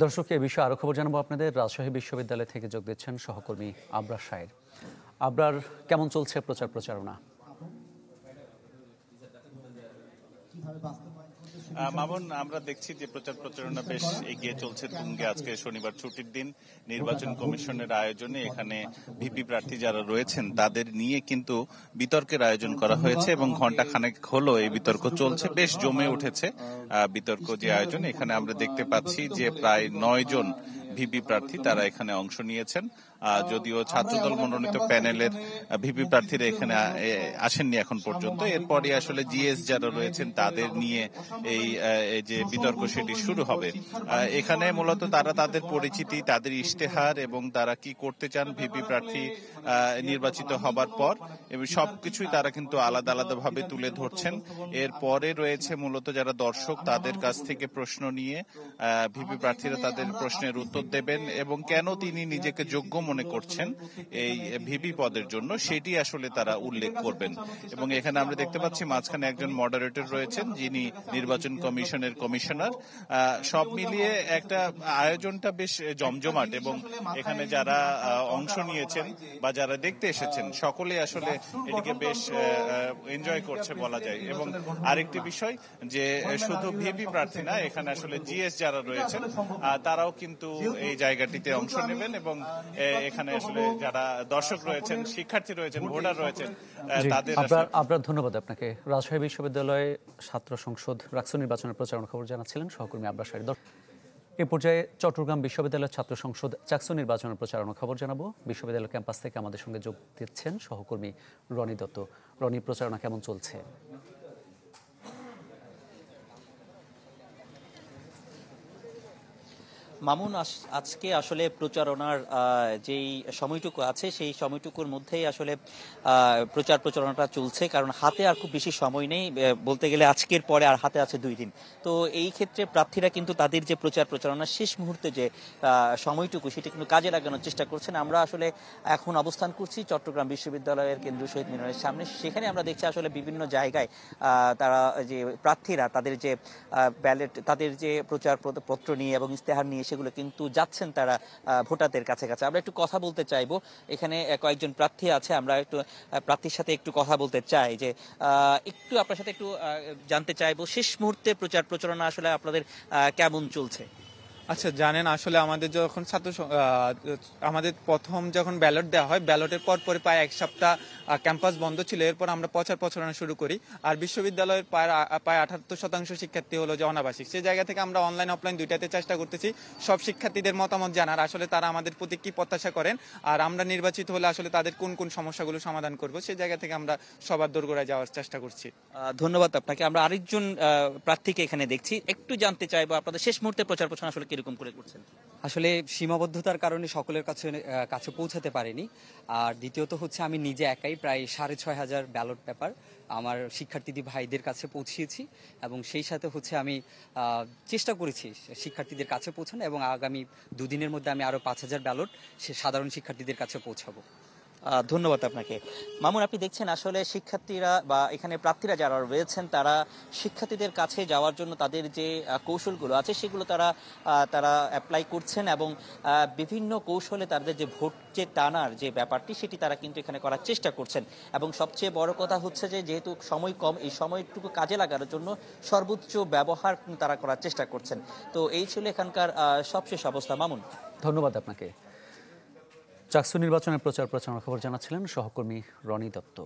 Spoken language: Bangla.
দর্শক, এ বিষয়ে আরো খবর জানাবো আপনাদের। রাজশাহী বিশ্ববিদ্যালয় থেকে যোগ দিচ্ছেন সহকর্মী আবরার শাহের। আবরার, কেমন চলছে প্রচার প্রচারণা? মামুন, আমরা দেখছি যে প্রচার প্রচারণা বেশ এগিয়ে চলছে তুঙ্গে। আজকে শনিবার ছুটির দিন, নির্বাচন কমিশনের আয়োজনে এখানে ভিপি প্রার্থী যারা রয়েছেন তাদের নিয়ে কিন্তু বিতর্কের আয়োজন করা হয়েছে এবং ঘন্টা খানেক হলো এই বিতর্ক চলছে। বেশ জমে উঠেছে বিতর্ক যে আয়োজন। এখানে আমরা দেখতে পাচ্ছি যে প্রায় 9 জন ভিপি প্রার্থী তারা এখানে অংশ নিয়েছেন। যদিও ছাত্রদল মনোনীত প্যানেলের ভিপি প্রার্থীরা এখানে আসেননি এখন পর্যন্ত। এরপরই আসলে জিএস যারা রয়েছেন তাদের নিয়ে এই যে বিতর্ক সেটি শুরু হবে। এখানে মূলত তারা তাদের পরিচিতি, তাদের ইশতেহার এবং তারা কি করতে চান ভিপি প্রার্থী নির্বাচিত হবার পর এবং সবকিছুই তারা কিন্তু আলাদা আলাদা ভাবে তুলে ধরছেন। এরপরে রয়েছে মূলত যারা দর্শক, তাদের কাছ থেকে প্রশ্ন নিয়ে ভিপি প্রার্থীরা তাদের প্রশ্নের উত্তর দেবেন এবং কেন তিনি নিজেকে যোগ্য মনে করছেন এই ভিপি পদের জন্য সেটি আসলে তারা উল্লেখ করবেন। এবং এখানে আমরা দেখতে পাচ্ছি মাঝখানে একজন মডারেটর রয়েছেন যিনি নির্বাচন কমিশনের কমিশনার। সব মিলিয়ে একটা আয়োজনটা বেশ জমজমাট এবং এখানে যারা অংশ নিয়েছেন বা যারা দেখতে এসেছেন সকলে আসলে এটিকে বেশ এনজয় করছে বলা যায়। এবং আরেকটি বিষয় যে শুধু ভিপি প্রার্থী না, এখানে আসলে জিএস যারা রয়েছেন তারাও কিন্তু এই জায়গাটিতে অংশ নেবেন এবং এখানে আসলে যারা দর্শক রয়েছেন, শিক্ষার্থী রয়েছেন, ভোটার রয়েছেন তাদের। আপনার ধন্যবাদ আপনাকে। রাজশাহী বিশ্ববিদ্যালয়ে ছাত্র সংসদ রাকসু নির্বাচনের প্রচারণা খবর জানাচ্ছিলেন সহকর্মী আবরার শাহের। এ পর্যায়ে চট্টগ্রাম বিশ্ববিদ্যালয়ের ছাত্র সংসদ চাকসু নির্বাচনের প্রচারণা খবর জানাবো। বিশ্ববিদ্যালয় ক্যাম্পাস থেকে আমাদের সঙ্গে যোগ দিচ্ছেন সহকর্মী রনি দত্ত। রনি, প্রচারণা কেমন চলছে? মামুন, আজকে আসলে প্রচারণার যেই সময়টুকু আছে সেই সময়টুকুর মধ্যেই আসলে প্রচার প্রচারণাটা চলছে, কারণ হাতে আর খুব বেশি সময় নেই। বলতে গেলে আজকের পরে আর হাতে আছে 2 দিন। তো এই ক্ষেত্রে প্রার্থীরা কিন্তু তাদের যে প্রচার প্রচারণার শেষ মুহূর্তে যে সময়টুকু সেটা কিন্তু কাজে লাগানোর চেষ্টা করছেন। আমরা আসলে এখন অবস্থান করছি চট্টগ্রাম বিশ্ববিদ্যালয়ের কেন্দ্রীয় শহীদ মিনারের সামনে। সেখানে আমরা দেখছি আসলে বিভিন্ন জায়গায় তারা যে প্রার্থীরা তাদের যে ব্যালট, তাদের যে প্রচার পত্র নিয়ে এবং ইস্তেহার নিয়ে সেগুলো কিন্তু যাচ্ছেন তারা ভোটারদের কাছে কাছে। আমরা একটু কথা বলতে চাইবো, এখানে কয়েকজন প্রার্থী আছে, আমরা একটু প্রার্থীর সাথে একটু কথা বলতে চাই। যে একটু আপনার সাথে একটু জানতে চাইবো শেষ মুহূর্তে প্রচার প্রচারণা আসলে আপনাদের কেমন চলছে? আচ্ছা, জানেন আসলে আমাদের যখন আমাদের প্রথম যখন ব্যালট দেওয়া হয়, ব্যালটের পর পরে প্রায় 1 সপ্তাহ ক্যাম্পাস বন্ধ ছিল। এরপর আমরা প্রচার প্রচারণা শুরু করি। আর বিশ্ববিদ্যালয়ের প্রায় 78% শিক্ষার্থী হলো যে অনাবাসিক। সেই জায়গা থেকে আমরা অনলাইন অফলাইন দুইটাতে চেষ্টা করতেছি সব শিক্ষার্থীদের মতামত জানার, আসলে তারা আমাদের প্রতি কি প্রত্যাশা করেন আর আমরা নির্বাচিত হলে আসলে তাদের কোন কোন সমস্যাগুলো সমাধান করব, সেই জায়গা থেকে আমরা সবার দোরগোড়ায় যাওয়ার চেষ্টা করছি। ধন্যবাদ আপনাকে। আমরা আরেকজন প্রার্থীকে এখানে দেখছি, একটু জানতে চাইবো আপনাদের শেষ মুহূর্তে প্রচার প্রচারণা আসলে কিরকম করে করছেন? আসলে সীমাবদ্ধতার কারণে সকলের কাছে পৌঁছাতে পারেনি। আর দ্বিতীয়ত হচ্ছে আমি নিজে একাই প্রায় 6500 ব্যালট পেপার আমার শিক্ষার্থী ভাইদের কাছে পৌঁছিয়েছি এবং সেই সাথে হচ্ছে আমি চেষ্টা করেছি শিক্ষার্থীদের কাছে পৌঁছানো এবং আগামী 2 দিনের মধ্যে আমি আরো 5000 ব্যালট সাধারণ শিক্ষার্থীদের কাছে পৌঁছাবো। ধন্যবাদ আপনাকে। মামুন, আপনি দেখছেন আসলে শিক্ষার্থীরা বা এখানে প্রার্থীরা যারা রয়েছেন তারা শিক্ষার্থীদের কাছে যাওয়ার জন্য তাদের যে কৌশলগুলো আছে সেগুলো তারা অ্যাপ্লাই করছেন এবং বিভিন্ন কৌশলে তাদের যে ভোট যে টানার যে ব্যাপারটি সেটি তারা কিন্তু এখানে করার চেষ্টা করছেন। এবং সবচেয়ে বড় কথা হচ্ছে যে যেহেতু সময় কম, এই সময়টুকু কাজে লাগানোর জন্য সর্বোচ্চ ব্যবহার তারা করার চেষ্টা করছেন। তো এই ছিল এখানকার সবশেষ অবস্থা। মামুন, ধন্যবাদ আপনাকে। চাকসু নির্বাচনের প্রচার প্রচারণা খবর জানাচ্ছিলেন সহকর্মী রনি দত্ত।